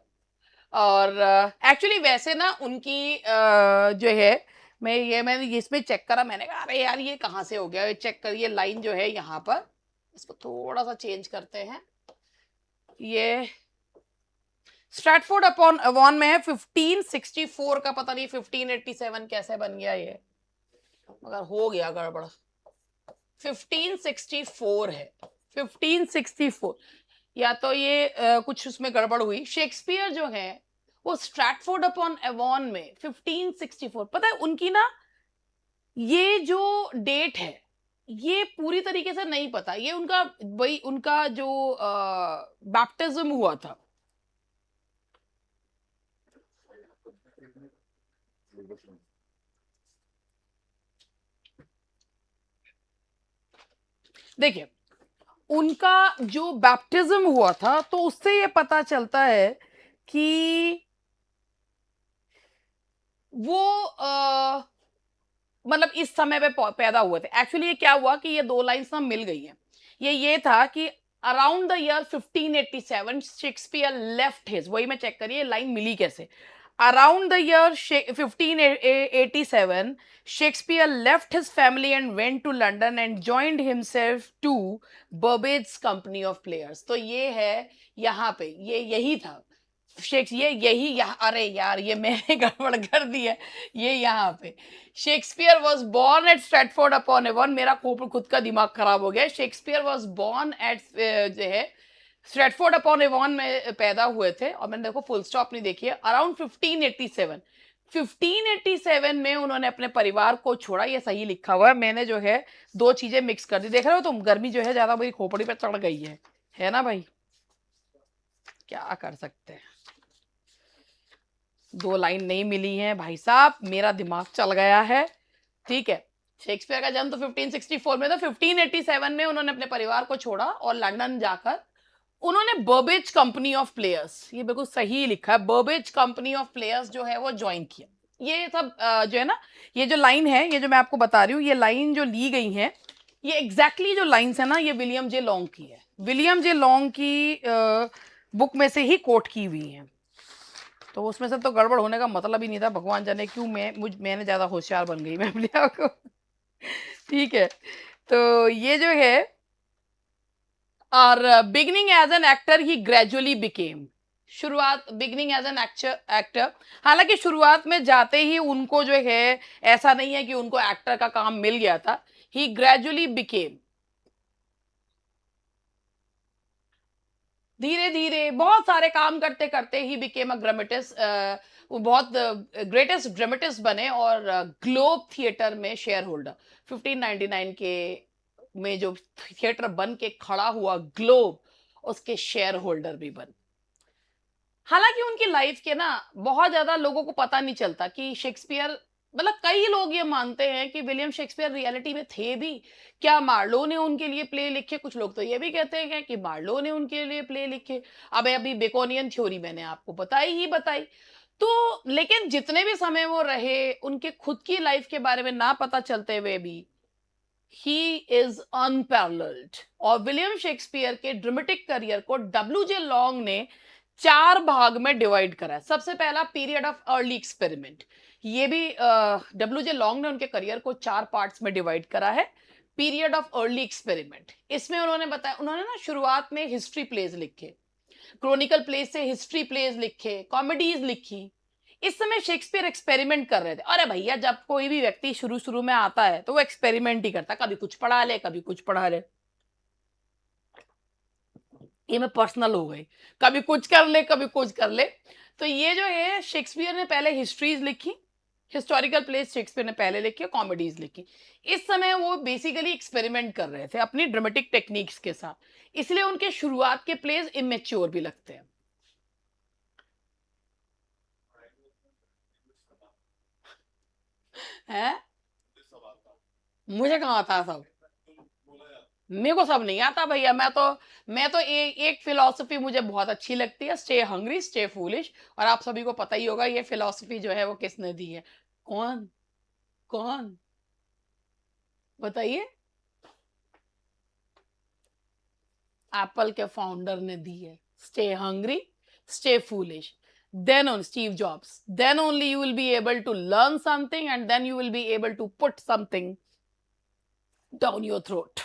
और एक्चुअली वैसे ना उनकी जो है, मैंने इसमें चेक करा, मैंने कहा अरे यार ये कहाँ से हो गया, ये चेक करिए लाइन जो है यहाँ पर, इसको थोड़ा सा चेंज करते हैं। ये स्ट्रैटफोर्ड अपॉन एवॉन में है 1564 का, पता नहीं 1587 कैसे बन गया ये, मगर हो गया गड़बड़। 1564 है, 1564, या तो ये कुछ उसमें गड़बड़ हुई। शेक्सपियर जो है वो स्ट्रैटफोर्ड अपॉन एवॉन में 1564, पता है उनकी ना ये जो डेट है ये पूरी तरीके से नहीं पता, ये उनका वही उनका जो बैप्टिज्म हुआ था। देखिए उनका जो बैप्टिज्म हुआ था तो उससे ये पता चलता है कि वो मतलब इस समय पे पैदा हुए थे। एक्चुअली ये क्या हुआ कि ये दो लाइंस ना मिल गई हैं। ये था कि around the year 1587 Shakespeare left his, वही मैं चेक करिए लाइन मिली कैसे। Around the year 1587 Shakespeare left his family and went to London and joined himself to Burbage company of players. तो ये है यहाँ पे, ये यही था शेक्सपियर, यही यहाँ, अरे यार ये मैंने गड़बड़ कर दी है, ये यहाँ पे Shakespeare was born at Stratford upon Avon, मेरा खुद का दिमाग खराब हो गया। शेक्सपियर वॉज बॉर्न एट जो है स्ट्रैटफोर्ड अपॉन एवॉन में पैदा हुए थे, और मैंने देखो फुल स्टॉप नहीं देखी है, अराउंड 1587। 1587 में उन्होंने अपने परिवार को छोड़ा, ये सही लिखा हुआ है, मैंने जो है दो चीजें मिक्स कर दी। देख रहे हो तुम, गर्मी जो है ज्यादा मेरी खोपड़ी पे चढ़ गई है ना भाई, क्या कर सकते हैं। दो लाइन नहीं मिली है भाई साहब, मेरा दिमाग चल गया है। ठीक है, शेक्सपियर का जन्म तो 1564 में था, 1587 में उन्होंने अपने परिवार को छोड़ा और लंदन जाकर उन्होंने बर्बेज कंपनी ऑफ प्लेयर्स, ये बिल्कुल सही लिखा है, बर्बेज कंपनी ऑफ प्लेयर्स जो है वो ज्वाइन किया। ये सब जो है ना, ये जो लाइन है, ये जो मैं आपको बता रही हूँ, ये लाइन जो ली गई है, ये एग्जैक्टली जो लाइन्स है ना, ये विलियम जे लॉन्ग की है, विलियम जे लॉन्ग की बुक में से ही कोट की हुई है। तो उसमें से तो गड़बड़ होने का मतलब ही नहीं था, भगवान जाने क्यों मैंने ज्यादा होशियार बन गई मैं अपने आप को। ठीक है, तो ये जो है, और beginning as an actor he gradually became, शुरुआत बिगनिंग एज एन एक्टर, हालांकि शुरुआत में जाते ही उनको जो है ऐसा नहीं है कि उनको एक्टर का काम मिल गया था, ही ग्रेजुअली बिकेम धीरे धीरे बहुत सारे काम करते करते ही बिकेम अ ग्रामेटिस्ट, वो बहुत ग्रेटेस्ट ड्रामेटिस्ट बने और ग्लोब थिएटर में शेयर होल्डर 1599 के में जो थिएटर बन के खड़ा हुआ ग्लोब, उसके शेयर होल्डर भी बने। हालांकि उनकी लाइफ के ना बहुत ज्यादा लोगों को पता नहीं चलता कि शेक्सपियर, मतलब कई लोग ये मानते हैं कि विलियम शेक्सपियर रियलिटी में थे भी, क्या मार्लो ने उनके लिए प्ले लिखे, कुछ लोग तो ये भी कहते हैं कि मार्लो ने उनके लिए प्ले लिखे। अब अभी बेकोनियन थ्योरी मैंने आपको बताई। तो लेकिन जितने भी समय वो रहे, उनके खुद की लाइफ के बारे में ना पता चलते हुए भी ही इज अनपैरेलल्ड। और विलियम शेक्सपियर के ड्रामेटिक करियर को डब्ल्यू जे लॉन्ग ने 4 भाग में डिवाइड करा है। सबसे पहला पीरियड ऑफ अर्ली एक्सपेरिमेंट, ये भी डब्ल्यू जे लॉन्ग ने उनके करियर को 4 पार्ट्स में डिवाइड करा है। पीरियड ऑफ अर्ली एक्सपेरिमेंट, इसमें उन्होंने बताया, उन्होंने ना शुरुआत में हिस्ट्री प्लेज लिखे, क्रॉनिकल प्लेज से हिस्ट्री प्लेज लिखे, कॉमेडीज लिखी। इस समय शेक्सपियर एक्सपेरिमेंट कर रहे थे। अरे भैया, जब कोई भी व्यक्ति शुरू शुरू में आता है तो वो एक्सपेरिमेंट ही करता, कभी कुछ पढ़ा ले कभी कुछ पढ़ा ले, ये मैं पर्सनल हो गई, कभी कुछ कर ले कभी कुछ कर ले। तो ये जो है, शेक्सपियर ने पहले हिस्ट्रीज लिखी, हिस्टोरिकल प्लेस शेक्सपियर ने पहले लिखी, कॉमेडीज लिखी। इस समय वो बेसिकली एक्सपेरिमेंट कर रहे थे अपनी ड्रामेटिक टेक्निक्स के साथ, इसलिए उनके शुरुआत के प्लेस इमेच्योर भी लगते हैं। है? मुझे कहाँ आता सब, मेरे को सब नहीं आता भैया। मैं तो एक फिलॉसफी मुझे बहुत अच्छी लगती है, स्टे हंग्री स्टे फूलिश। और आप सभी को पता ही होगा ये फिलॉसफी जो है वो किसने दी है। कौन? कौन? बताइए। एप्पल के फाउंडर ने दी है, stay hungry stay foolish. Then on Steve Jobs, then only you will be able to learn something and then you will be able to put something down your throat.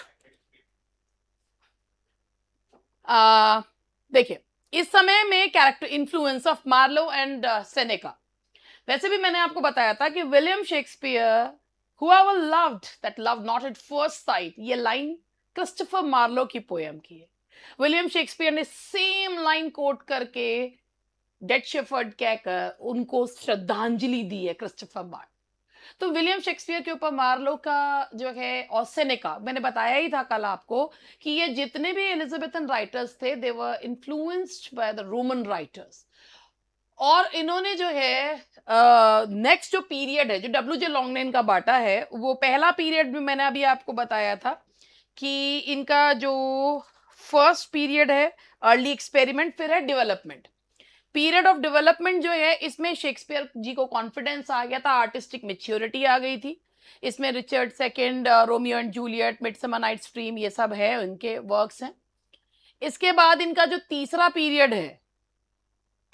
देखिए, इस समय में character influence of Marlowe and Seneca. वैसे भी मैंने आपको बताया था कि William Shakespeare whoever loved that love not at first sight, ये लाइन क्रिस्टोफर मार्लो की पोएम की है। विलियम शेक्सपियर ने सेम लाइन कोट करके डेड शेफर्ड कहकर उनको श्रद्धांजलि दी है, क्रिस्टोफर मार्लो। तो विलियम शेक्सपियर के ऊपर मार्लो का जो है, और सेनेका, मैंने बताया ही था कल आपको कि ये जितने भी एलिजाबेथन राइटर्स थे, they were influenced by the Roman writers. और इन्होंने जो है नेक्स्ट जो पीरियड है, जो डब्ल्यू जे लॉन्ग ने इनका बांटा है, वो पहला पीरियड भी मैंने अभी आपको बताया था कि इनका जो फर्स्ट पीरियड है अर्ली एक्सपेरिमेंट, फिर है डेवलपमेंट। पीरियड ऑफ डेवलपमेंट जो है, इसमें शेक्सपियर जी को कॉन्फिडेंस आ गया था, आर्टिस्टिक मेच्योरिटी आ गई थी। इसमें Richard Second, Romeo and Juliet, Midsummer Night's Dream, ये सब है, इनके वर्क्स हैं। इसके बाद इनका जो तीसरा पीरियड है,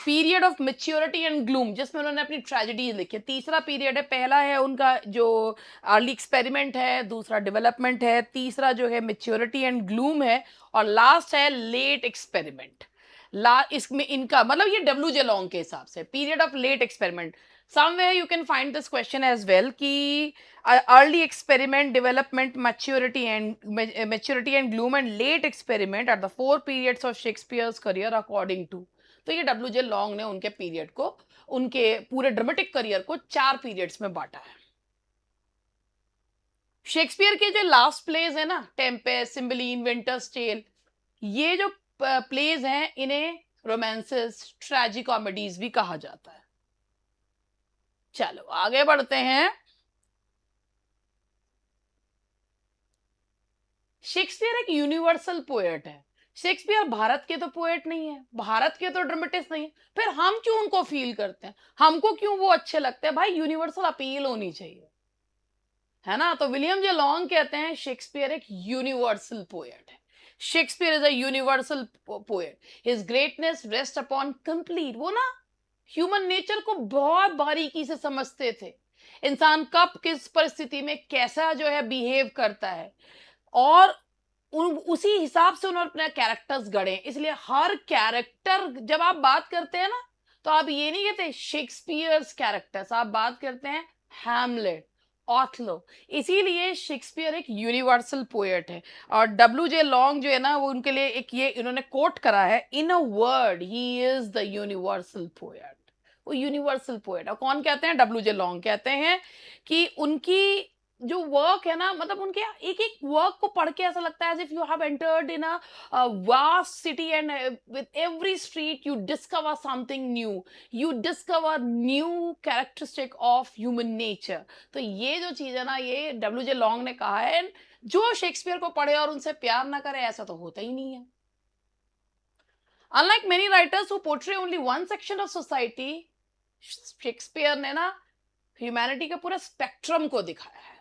period of maturity and gloom, जिसमें उन्होंने अपनी ट्रेजेडी लिखी। तीसरा पीरियड है, पहला है उनका जो अर्ली एक्सपेरिमेंट है, दूसरा डेवलपमेंट है, तीसरा जो है मेच्योरिटी एंड ग्लूम है, और लास्ट है लेट एक्सपेरिमेंट। इसमें इनका मतलब ये डब्ल्यू जे लॉन्ग के हिसाब से period of late experiment. Somewhere you can find this question as well कि early experiment, development, maturity and gloom and late experiment are the 4 periods of Shakespeare's career according to। तो ये डब्ल्यू जे लॉन्ग ने उनके पीरियड को, उनके पूरे ड्रामेटिक करियर को 4 पीरियड्स में बांटा है। शेक्सपियर के जो लास्ट प्लेज है ना, टेम्पेस्ट, सिम्बलीन, विंटर्स टेल, ये जो प्लेज हैं, इन्हें रोमांसेस, ट्रेजी कॉमेडीज भी कहा जाता है। चलो आगे बढ़ते हैं। शेक्सपियर एक यूनिवर्सल पोएट है। शेक्सपियर भारत के तो पोएट नहीं है, भारत के तो ड्रामेटिस्ट नहीं है, फिर हम क्यों उनको फील करते हैं, हमको क्यों वो अच्छे लगते हैं? भाई यूनिवर्सल अपील होनी चाहिए, है ना? तो विलियम जे लॉन्ग कहते हैं शेक्सपियर एक यूनिवर्सल पोएट है। Shakespeare is a universal poet, his greatness rest upon complete. वो ना ह्यूमन नेचर को बहुत बारीकी से समझते थे, इंसान कब किस परिस्थिति में कैसा जो है बिहेव करता है, और उसी हिसाब से उन्होंने अपने कैरेक्टर्स गढ़े। इसलिए हर कैरेक्टर, जब आप बात करते हैं ना, तो आप ये नहीं कहते शेक्सपियर्स कैरेक्टर्स, आप बात करते हैं हैमलेट, ऑथलो। इसीलिए शेक्सपियर एक यूनिवर्सल पोएट है। और डब्ल्यू जे लॉन्ग जो है ना, वो उनके लिए एक ये इन्होंने कोट करा है, in a word he is the universal poet. वो यूनिवर्सल पोएट। और कौन कहते हैं? डब्ल्यू जे लॉन्ग कहते हैं कि उनकी जो वर्क है ना, मतलब उनके एक एक वर्क को पढ़ के ऐसा लगता है as if you have entered in a vast city and with every street you discover something new, you discover new characteristic of human nature. तो ये जो चीज है ना, ये डब्ल्यू जे लॉन्ग ने कहा है। And जो शेक्सपियर को पढ़े और उनसे प्यार ना करे, ऐसा तो होता ही नहीं है। Unlike many writers who portray only one section of society, Shakespeare ने ना ह्यूमैनिटी का पूरा स्पेक्ट्रम को दिखाया है।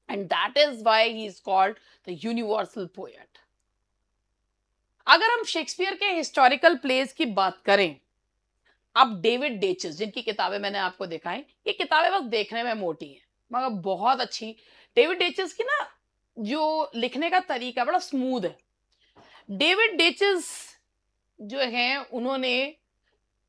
And that is why he is called the universal poet. अगर हम शेक्सपियर के हिस्टोरिकल प्लेस की बात करें, अब डेविड डेचस जिनकी किताबें मैंने आपको दिखाई, ये किताबें बस देखने में मोटी हैं मगर बहुत अच्छी। डेविड डेचस की ना जो लिखने का तरीका बड़ा स्मूथ है। डेविड डेचस जो है, उन्होंने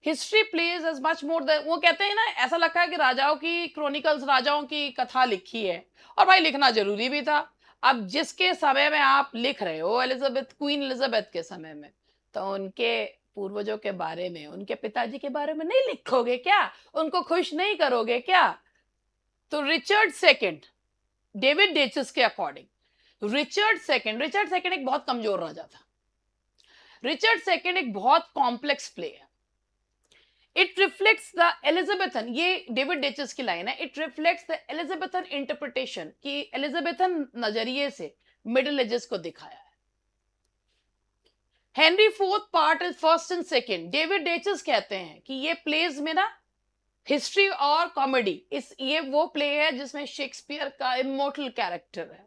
history plays as much more the, वो कहते हैं ना, ऐसा लगता है कि राजाओं की क्रॉनिकल्स, राजाओं की कथा लिखी है। और भाई लिखना जरूरी भी था। अब जिसके समय में आप लिख रहे हो, एलिजाबेथ, क्वीन एलिजाबेथ के समय में, तो उनके पूर्वजों के बारे में, उनके पिताजी के बारे में नहीं लिखोगे क्या? उनको खुश नहीं करोगे क्या? तो रिचर्ड सेकंड, डेविड डेचस के अकॉर्डिंग, रिचर्ड सेकंड एक बहुत कमजोर राजा था। रिचर्ड सेकंड एक बहुत कॉम्प्लेक्स प्ले है। इट रिफ्लेक्ट्स द एलिजाबेथन, ये डेविड डेचस की लाइन है, it reflects the Elizabethan interpretation, कि एलिजाबेथन नजरिए से मिडिल एजेस को दिखाया है। Henry fourth part is first and second. David Daiches कहते हैं कि ये प्लेज में ना हिस्ट्री और कॉमेडी, इस ये वो प्ले है जिसमें शेक्सपियर का इमोर्टल कैरेक्टर है,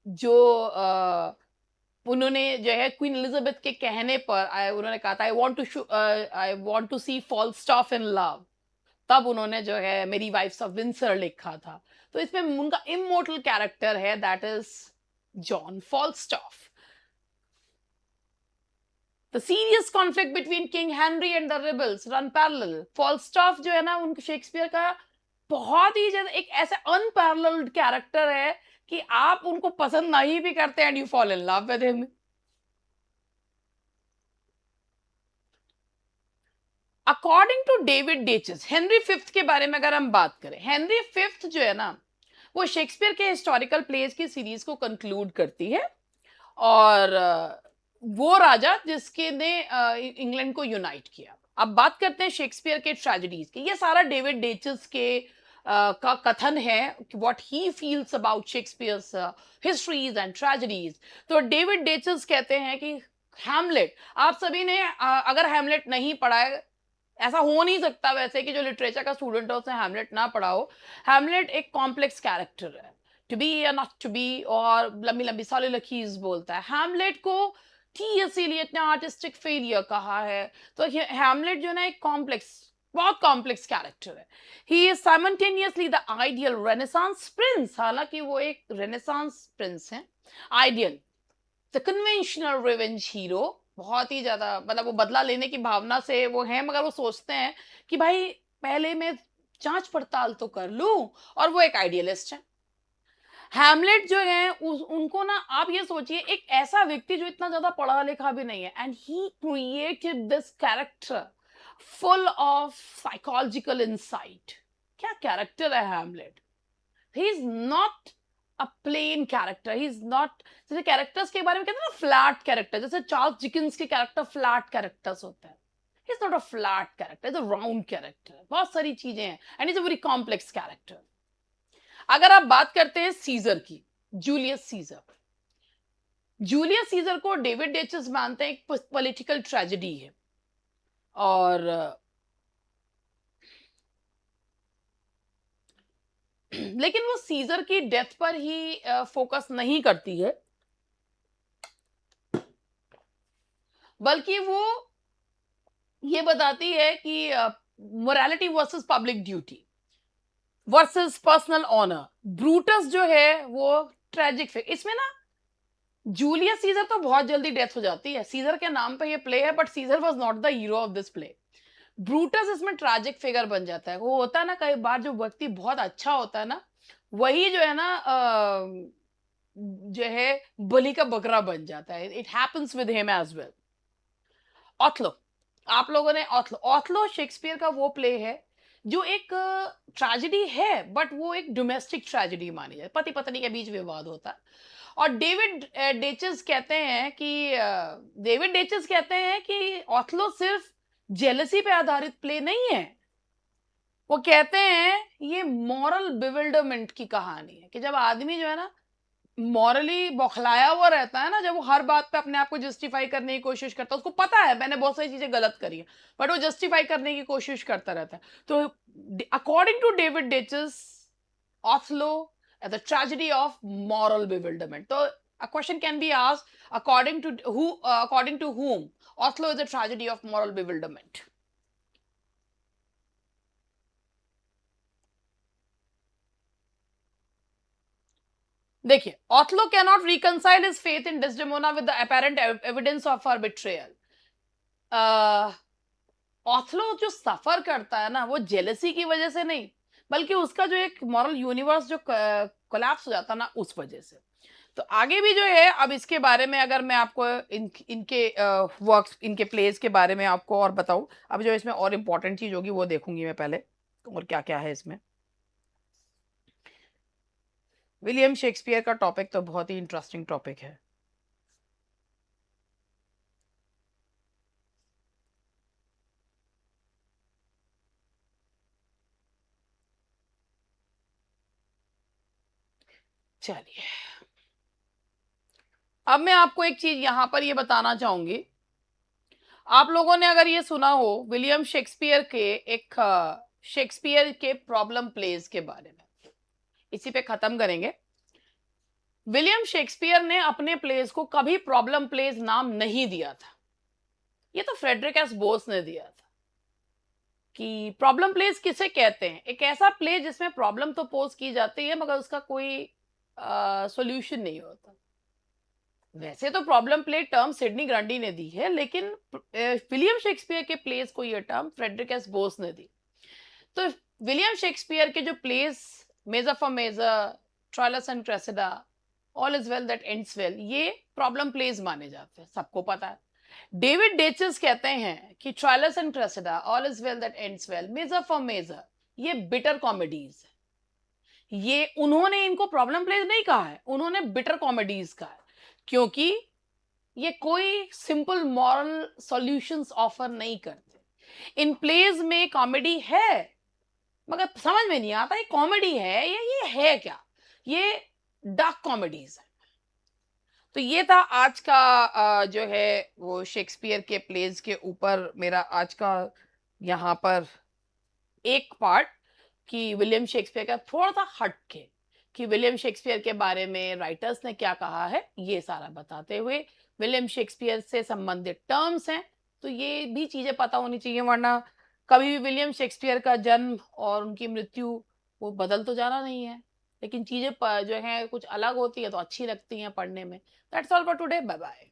जो उन्होंने जो है क्वीन एलिजाबेथ के कहने पर उन्होंने कहा था, I want to see Falstaff in love. तब उन्होंने जो है मेरी वाइफ्स ऑफ विंसर लिखा था। तो इसमें उनका इमोर्टल कैरेक्टर है, that is John Falstaff. The serious conflict between king Henry and the rebels run parallel. Falstaff जो है ना, उनके शेक्सपियर का बहुत ही ज्यादा एक ऐसा अनपैरेलल्ड कैरेक्टर है कि आप उनको पसंद नहीं भी करते and you fall in love with him. According to David Daiches, Henry fifth के बारे में अगर हम बात करें, हेनरी फिफ्थ जो है ना, वो शेक्सपियर के हिस्टोरिकल प्लेस की सीरीज को कंक्लूड करती है। और वो राजा जिसके ने इंग्लैंड को यूनाइट किया। अब बात करते हैं शेक्सपियर के ट्रेजेडीज की। ये सारा डेविड डेचस के का कथन है, what he feels about Shakespeare's histories and tragedies. तो डेविड डेचस कहते हैं कि हैमलेट, आप सभी ने अगर हैमलेट नहीं पढ़ा है, ऐसा हो नहीं सकता वैसे कि जो लिटरेचर का स्टूडेंट है उसने हैमलेट ना पढ़ा हो। हैमलेट एक कॉम्प्लेक्स कैरेक्टर है, टू बी या नॉट टू बी, और लंबी लंबी soliloquies बोलता है। हैमलेट को टीएस इलियट ने आर्टिस्टिक फेलियर कहा है। तो हैमलेट जो है ना, एक कॉम्प्लेक्स, बहुत कॉम्प्लेक्स कैरेक्टर है। He is simultaneously the ideal renaissance Prince, हालांकि वो एक रेनेसांस प्रिंस है, ideal, the conventional revenge hero, बहुत ही ज्यादा, मतलब वो बदला लेने की भावना से वो है, मगर वो सोचते हैं कि भाई पहले मैं जांच पड़ताल तो कर लूं। और वो एक आइडियलिस्ट है। हैमलेट जो है उनको ना, आप ये सोचिए, एक ऐसा व्यक्ति जो इतना ज्यादा पढ़ा लिखा भी नहीं है, and he created this character full of psychological insight. क्या कैरेक्टर है Hamlet! He is not a plain character, he is not, जैसे कैरेक्टर्स के बारे में कहते हैं ना फ्लैट कैरेक्टर, जैसे चार्ल्स डिकेंस के कैरेक्टर फ्लैट कैरेक्टर्स होते हैं। He is not a flat character, is a round character, बहुत सारी चीजें हैं, and is a very complex character. अगर आप बात करते हैं सीजर की, जूलियस सीजर, जूलियस सीजर को डेविड डेचस मानते हैं एक पॉलिटिकल ट्रेजेडी है। और लेकिन वो सीजर की डेथ पर ही फोकस नहीं करती है, बल्कि वो ये बताती है कि morality versus public duty versus personal honour. Brutus जो है वो ट्रेजिक फिगर, इसमें ना जूलियस सीजर तो बहुत जल्दी डेथ हो जाती है। सीजर के नाम पे ये प्ले है, but Caesar was not the hero of this play. Brutus इसमें ट्रैजिक फिगर बन जाता है। वो होता है ना, कई बार जो व्यक्ति बहुत अच्छा होता है ना, वही जो है ना जो है बलि का बकरा बन जाता है। It happens with him as well. Othello, आप लोगों ने ऑथलो, ऑथलो शेक्सपियर का वो प्ले है जो एक ट्रेजेडी है, बट वो एक डोमेस्टिक ट्रेजेडी मानी जाए, पति पत्नी के बीच विवाद होता है। और डेविड कहते हैं कि डेविड डेचस कहते हैं कि ऑथलो सिर्फ जेलसी पे आधारित प्ले नहीं है। वो कहते हैं ये मॉरल बिविल्डरमेंट की कहानी है, कि जब आदमी जो है ना मॉरली बौखलाया हुआ रहता है ना, जब वो हर बात पे अपने आप को जस्टिफाई करने की कोशिश करता है, उसको पता है मैंने बहुत सारी चीजें गलत करी है, बट वो जस्टिफाई करने की कोशिश करता रहता है। तो according to David Daiches, Othello as a tragedy of moral bewilderment. So a question can be asked, according to whom Othello is a tragedy of moral bewilderment. देखिए, Othello cannot reconcile his faith in Desdemona with the apparent evidence of her betrayal. Othello जो सफर करता है ना, वो जेलसी की वजह से नहीं, बल्कि उसका जो एक मॉरल यूनिवर्स जो कोलैप्स हो जाता है ना, उस वजह से। तो आगे भी जो है, अब इसके बारे में अगर मैं आपको इनके वर्क्स, इनके प्लेस के बारे में आपको और बताऊं, अब जो इसमें और इम्पोर्टेंट चीज होगी वो देखूंगी मैं पहले, और क्या क्या है इसमें। विलियम शेक्सपियर का टॉपिक तो बहुत ही इंटरेस्टिंग टॉपिक है। चलिए, अब मैं आपको एक चीज यहां पर ये बताना चाहूंगी। आप लोगों ने अगर ये सुना हो विलियम शेक्सपियर के एक शेक्सपियर के प्रॉब्लम प्लेस के बारे में, इसी पे खत्म करेंगे। विलियम शेक्सपियर ने अपने प्लेस को कभी प्रॉब्लम प्लेस नाम नहीं दिया था, ये तो फ्रेडरिक एस बोस ने दिया था। कि प्रॉब्लम प्लेस किसे कहते हैं? एक ऐसा प्ले जिसमें प्रॉब्लम तो पोज की जाती है, मगर उसका कोई सॉल्यूशन नहीं होता। वैसे तो प्रॉब्लम प्ले टर्म सिडनी ग्रांडी ने दी है, लेकिन विलियम शेक्सपियर के प्लेस को यह टर्म फ्रेडरिक एस बोस ने दी। तो विलियम शेक्सपियर के जो plays measure for measure, Troilus and Cressida, all is well that ends well, ये प्रॉब्लम प्लेस माने जाते हैं, सबको पता है। डेविड डेचस कहते हैं कि Troilus and Cressida, all is well that ends well, measure for measure, ये बिटर कॉमेडीज है। ये उन्होंने इनको प्रॉब्लम प्लेस नहीं कहा है, उन्होंने बिटर कॉमेडीज कहा है, क्योंकि ये कोई सिंपल मॉरल सॉल्यूशंस ऑफर नहीं करते। इन प्लेज में कॉमेडी है, मगर समझ में नहीं आता ये कॉमेडी है या ये है क्या, ये डार्क कॉमेडीज है। तो ये था आज का जो है वो शेक्सपियर के प्लेज के ऊपर मेरा आज का यहाँ पर एक पार्ट, कि विलियम शेक्सपियर का थोड़ा सा हट के, कि विलियम शेक्सपियर के बारे में राइटर्स ने क्या कहा है, ये सारा बताते हुए। विलियम शेक्सपियर से संबंधित टर्म्स हैं, तो ये भी चीजें पता होनी चाहिए, वरना कभी भी विलियम शेक्सपियर का जन्म और उनकी मृत्यु वो बदल तो जाना नहीं है, लेकिन चीजें जो है कुछ अलग होती है तो अच्छी लगती हैं पढ़ने में। That's all for today, bye bye.